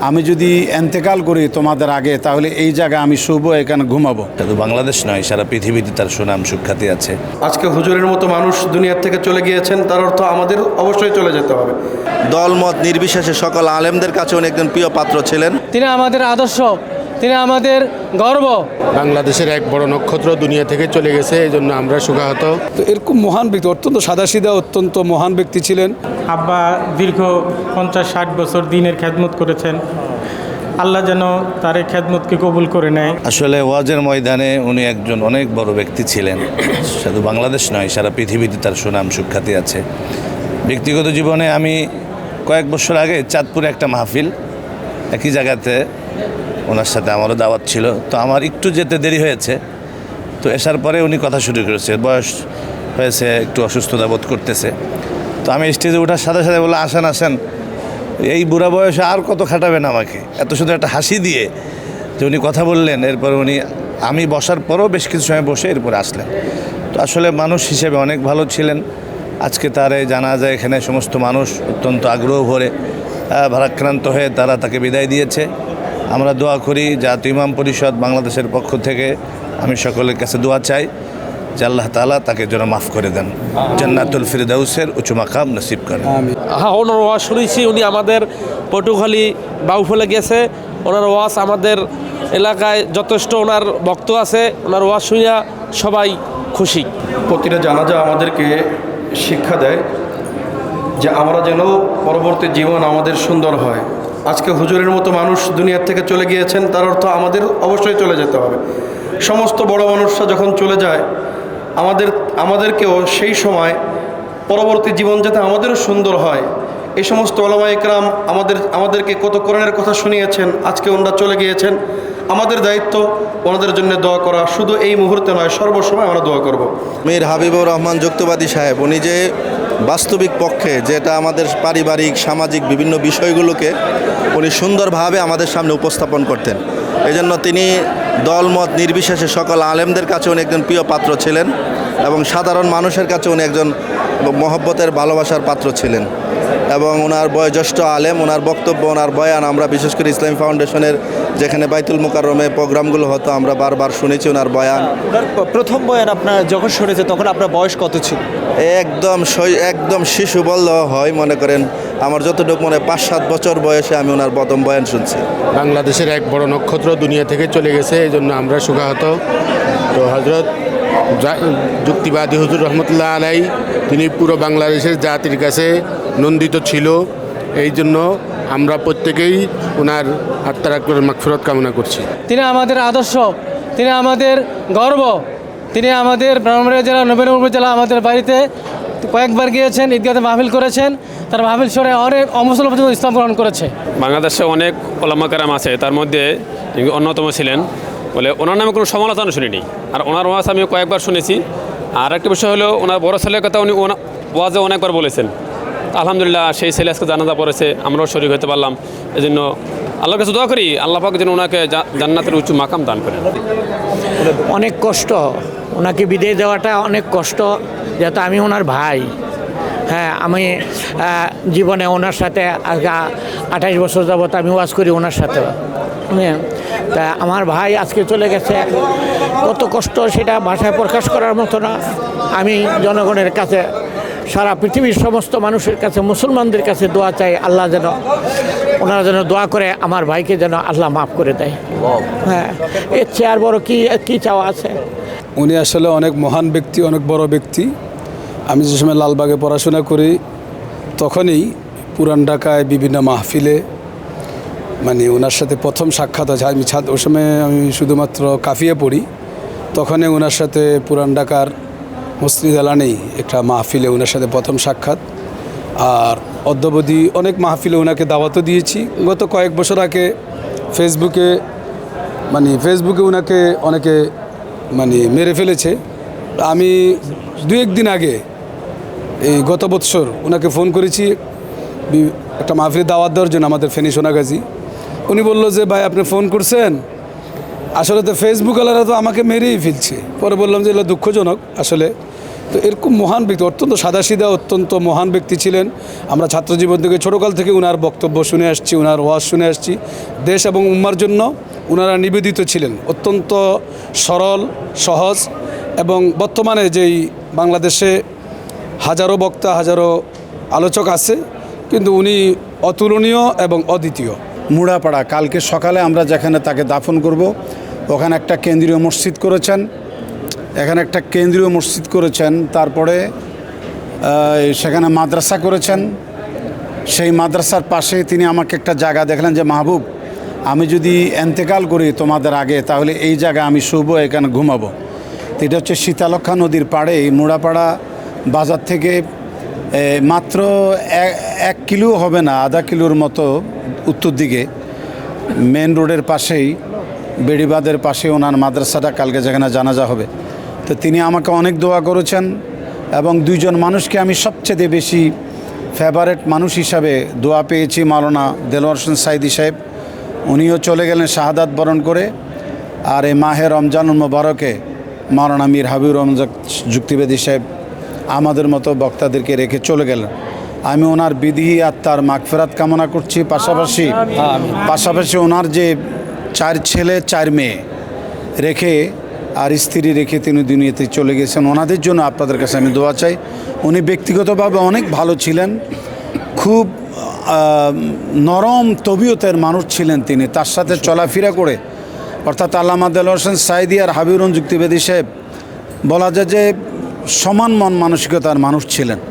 আমি যদি এন্তেকাল করি তোমাদের আগে, তাহলে এই জায়গায় আমি শুভ এখানে ঘুমাবো। শুধু বাংলাদেশ নয়, সারা পৃথিবীতে তার সুনাম সুখ্যাতি আছে। আজকে হুজুরের মতো মানুষ দুনিয়ার থেকে চলে গিয়েছেন, তার অর্থ আমাদের অবশ্যই চলে যেতে হবে। দলমত নির্বিশেষে সকল আলেমদের কাছে উনি একজন প্রিয় পাত্র ছিলেন। তিনি আমাদের আদর্শ, তিনি আমাদের গর্ব। বাংলাদেশের এক বড় নক্ষত্র দুনিয়া থেকে চলে গেছে, এই জন্য আমরা শোকাহত। তো এরকম মহান ব্যক্তি, অত্যন্ত সাদাসিধা অত্যন্ত মহান ব্যক্তি ছিলেন। আব্বা দীর্ঘ 50-60 বছর দিনের খেদমত করেছেন। আল্লাহ যেন তার এই খেদমতকে কবুল করে নেয়। আসলে ওয়াজের ময়দানে উনি একজন অনেক বড় ব্যক্তি ছিলেন। শুধু বাংলাদেশ নয়, সারা পৃথিবীতে তার সুনাম সুখ্যাতি আছে। ব্যক্তিগত জীবনে আমি কয়েক বছর আগে চাঁদপুরে একটা মাহফিল, একই জায়গাতে ওনার সাথে আমারও দাওয়াত ছিল। তো আমার একটু যেতে দেরি হয়েছে, তো আসার পরে উনি কথা শুরু করেছে। বয়স হয়েছে, একটু অসুস্থতা বোধ করতেছে। তো আমি স্টেজে ওঠার সাথে সাথে বলে, আসেন আসেন, এই বুড়া বয়সে আর কত খাটাবেন আমাকে। এত শুধু একটা হাসি দিয়ে যে উনি কথা বললেন। এরপর উনি, আমি বসার পরও বেশ কিছু সময় বসে এরপরে আসলেন। তো আসলে মানুষ হিসেবে অনেক ভালো ছিলেন। আজকে তার এই জানাজা এখানে সমস্ত মানুষ অত্যন্ত আগ্রহ ভরে ভারাক্রান্ত হয়ে তারা তাকে বিদায় দিয়েছে। আমরা দোয়া করি, জাতীয় ইমাম পরিষদ বাংলাদেশের পক্ষ থেকে আমি সকলের কাছে দোয়া চাই যে আল্লাহ তাআলা তাকে যেন মাফ করে দেন, জান্নাতুল ফিরদাউসের উঁচু মাকাম নসিব করেন। হ্যাঁ, ওনার ওয়াজ শুনেছি। উনি আমাদের পটুখালী বাউফলে গেছে। ওনার ওয়াজ আমাদের এলাকায় যথেষ্ট ওনার ভক্ত আছে। ওনার ওয়াজ শুনিয়া সবাই খুশি। প্রতিটা জানাজা আমাদেরকে শিক্ষা দেয় যে আমরা যেন পরবর্তী জীবন আমাদের সুন্দর হয়। আজকে হুজুরের মতো মানুষ দুনিয়ার থেকে চলে গিয়েছেন, তার অর্থ আমাদের অবশ্যই চলে যেতে হবে। সমস্ত বড় মানুষরা যখন চলে যায়, আমাদেরকেও সেই সময় পরবর্তী জীবন যাতে আমাদেরও সুন্দর হয়, এই সমস্ত ওলামা ইকরাম আমাদেরকে কত কোরআনের কথা শুনিয়েছেন। আজকে ওনারা চলে গিয়েছেন, আমাদের দায়িত্ব ওনাদের জন্য দোয়া করা। শুধু এই মুহূর্তে নয়, সর্বসময় আমরা দোয়া করব। মীর হাবিবুর রহমান যুক্তিবাদী সাহেব, উনি যে বাস্তবিক পক্ষে যেটা আমাদের পারিবারিক সামাজিক বিভিন্ন বিষয়গুলোকে উনি সুন্দরভাবে আমাদের সামনে উপস্থাপন করতেন। এজন্য তিনি দলমত নির্বিশেষে সকল আলেমদের কাছে উনি একজন প্রিয় পাত্র ছিলেন এবং সাধারণ মানুষের কাছে উনি একজন মহব্বতের ভালোবাসার পাত্র ছিলেন। এবং ওনার বয়োজ্যেষ্ঠ আলেম, ওনার বক্তব্য, ওনার বয়ান আমরা বিশেষ করে ইসলামী ফাউন্ডেশনের যেখানে বাইতুল মুকাররমে প্রোগ্রামগুলো হতো আমরা বারবার শুনেছি ওনার বয়ান। ওনার প্রথম বয়ান আপনার যখন শুনেছে তখন আপনার বয়স কত ছিল? একদম শিশু বললেও হয়, মনে করেন আমার যতটুকু মনে 5-7 বছর বয়সে আমি ওনার প্রথম বয়ান শুনছি। বাংলাদেশের এক বড় নক্ষত্র দুনিয়া থেকে চলে গেছে, এই জন্য আমরা শোকাহত। তো হযরত যুক্তিবাদী হুজুর রহমতুল্লাহ আলাই, তিনি পুরো বাংলাদেশের জাতির কাছে নন্দিত ছিল। এই জন্য আমরা প্রত্যেকেই ওনার আত্মার মাগফিরাত কামনা করছি। তিনি আমাদের আদর্শ, তিনি আমাদের গর্ব। তিনি আমাদের ব্রাহ্মণবাড়িয়া জেলা, নবীনগর জেলা আমাদের বাড়িতে কয়েকবার গিয়েছেন, ঈদগাহে মাহফিল করেছেন। তার মাহফিল সরে অনেক অমুসলমান পর্যন্ত ইসলাম গ্রহণ করেছে। বাংলাদেশে অনেক ওলামা কেরাম আছে, তার মধ্যে অন্যতম ছিলেন বলে ওনার নামে কোনো সমালোচনা শুনিনি। আর ওনার ওয়াজ আমি কয়েকবার শুনেছি। আর একটা বিষয় হলো, ওনার বড় ছেলের কথা উনি ওয়াজে অনেকবার বলেছেন। আলহামদুলিল্লাহ, সেই ছেলে আজকে জানাজা পড়েছে, আমরাও শরীক হতে পারলাম। এই জন্য আল্লাহর কাছে দোয়া করি, আল্লাহ পাক যেন ওনাকে জান্নাতের উঁচু মাকাম দান করেন। অনেক কষ্ট, ওনাকে বিদায় দেওয়াটা অনেক কষ্ট, যেহেতু আমি ওনার ভাই। হ্যাঁ, আমি জীবনে ওনার সাথে 28 বছর যাবত আমি ওয়াজ করি ওনার সাথে। তা আমার ভাই আজকে চলে গেছে, কত কষ্ট সেটা ভাষায় প্রকাশ করার মতো না। আমি জনগণের কাছে, সারা পৃথিবীর সমস্ত মানুষের কাছে, মুসলমানদের কাছে দোয়া চাই, আল্লাহ যেন ওনারা যেন দোয়া করে আমার ভাইকে যেন আল্লাহ মাফ করে দেয়। হ্যাঁ, এর চেয়ে আর বড় কী চাওয়া আছে? উনি আসলে অনেক মহান ব্যক্তি, অনেক বড় ব্যক্তি। আমি যে সময় লালবাগে পড়াশোনা করি, তখনই পুরান ঢাকায় বিভিন্ন মাহফিলে মানে ওনার সাথে প্রথম সাক্ষাৎ আছে। ওই সময় আমি শুধুমাত্র কাফিয়া পড়ি, তখনই ওনার সাথে পুরান ঢাকার মসজিদ এলানেই একটা মাহফিলে ওনার সাথে প্রথম সাক্ষাৎ। আর অদ্যাবধি অনেক মাহফিলে ওনাকে দাওয়াতও দিয়েছি। গত কয়েক বছর আগে ফেসবুকে ওনাকে অনেকে মেরে ফেলেছে। আমি 2-1 দিন আগে এই গত বৎসর ওনাকে ফোন করেছি একটা মাহফিলে দাওয়াত দেওয়ার জন্য, আমাদের ফেনী সোনাগাজী। উনি বলল যে ভাই আপনি ফোন করছেন, আসলে তো ফেসবুক ওয়ালারা তো আমাকে মেরেই ফেলছে। পরে বললাম যে এগুলো দুঃখজনক আসলে, তো এরকম মহান ব্যক্তি, অত্যন্ত সাদাসিধা অত্যন্ত মহান ব্যক্তি ছিলেন। আমরা ছাত্রজীবন থেকে ছোটোকাল থেকে ওনার বক্তব্য শুনে আসছি, ওনার ওয়াজ শুনে আসছি। দেশ এবং উম্মার জন্য ওনারা নিবেদিত ছিলেন, অত্যন্ত সরল সহজ। এবং বর্তমানে যেই বাংলাদেশে হাজারো বক্তা হাজারো আলোচক আছে, কিন্তু উনি অতুলনীয় এবং অদ্বিতীয়। মুড়াপাড়া কালকে সকালে আমরা যেখানে তাকে দাফন করব, ওখানে একটা কেন্দ্রীয় মসজিদ করেছেন, তারপরে সেখানে মাদ্রাসা করেছেন। সেই মাদ্রাসার পাশে তিনি আমাকে একটা জায়গা দেখলেন যে মাহবুব, আমি যদি এন্তেকাল করি তোমাদের আগে, তাহলে এই জায়গা আমি শুভ এখানে ঘুমাবো। তো এটা হচ্ছে শীতলক্ষা নদীর পাড়ে, মুড়াপাড়া বাজার থেকে মাত্র 1 কিলো হবে না, আধা কিলোর মতো উত্তর দিকে মেন রোডের পাশেই, বেড়িবাঁধের পাশে ওনার মাদ্রাসাটা, কালকে যেখানে জানাজা হবে। তো তিনি আমাকে অনেক দোয়া করেছেন এবং 2 জন মানুষকে আমি সবচেয়ে বেশি ফেভারেট মানুষ হিসাবে দোয়া পেয়েছি। মাওলানা দেলোয়ার হোসেন সাইদি সাহেব, উনিও চলে গেলেন শাহাদাত বরণ করে। আর এই মাহে রমজানুল মোবারকে মাওলানা মীর হাবিবুর রহমান যুক্তিবাদী সাহেব আমাদের মতো বক্তাদেরকে রেখে চলে গেলেন। আমি ওনার বিধি আত্মার মাগফিরাত কামনা করছি। পাশাপাশি ওনার যে 4 ছেলে 4 মেয়ে রেখে আর স্ত্রী রেখে তিনি দুনিয়াতে চলে গেছেন, ওনাদের জন্য আপনাদের কাছে আমি দোয়া চাই। উনি ব্যক্তিগতভাবে অনেক ভালো ছিলেন, খুব নরম তবিয়তের মানুষ ছিলেন তিনি। তার সাথে চলাফেরা করে, অর্থাৎ আল্লামা দেলোয়ার হোসেন সাইদি আর হাবিবুর রহমান যুক্তিবাদী সাহেব বলা যায় যে সমান মন মানসিকতার মানুষ ছিলেন।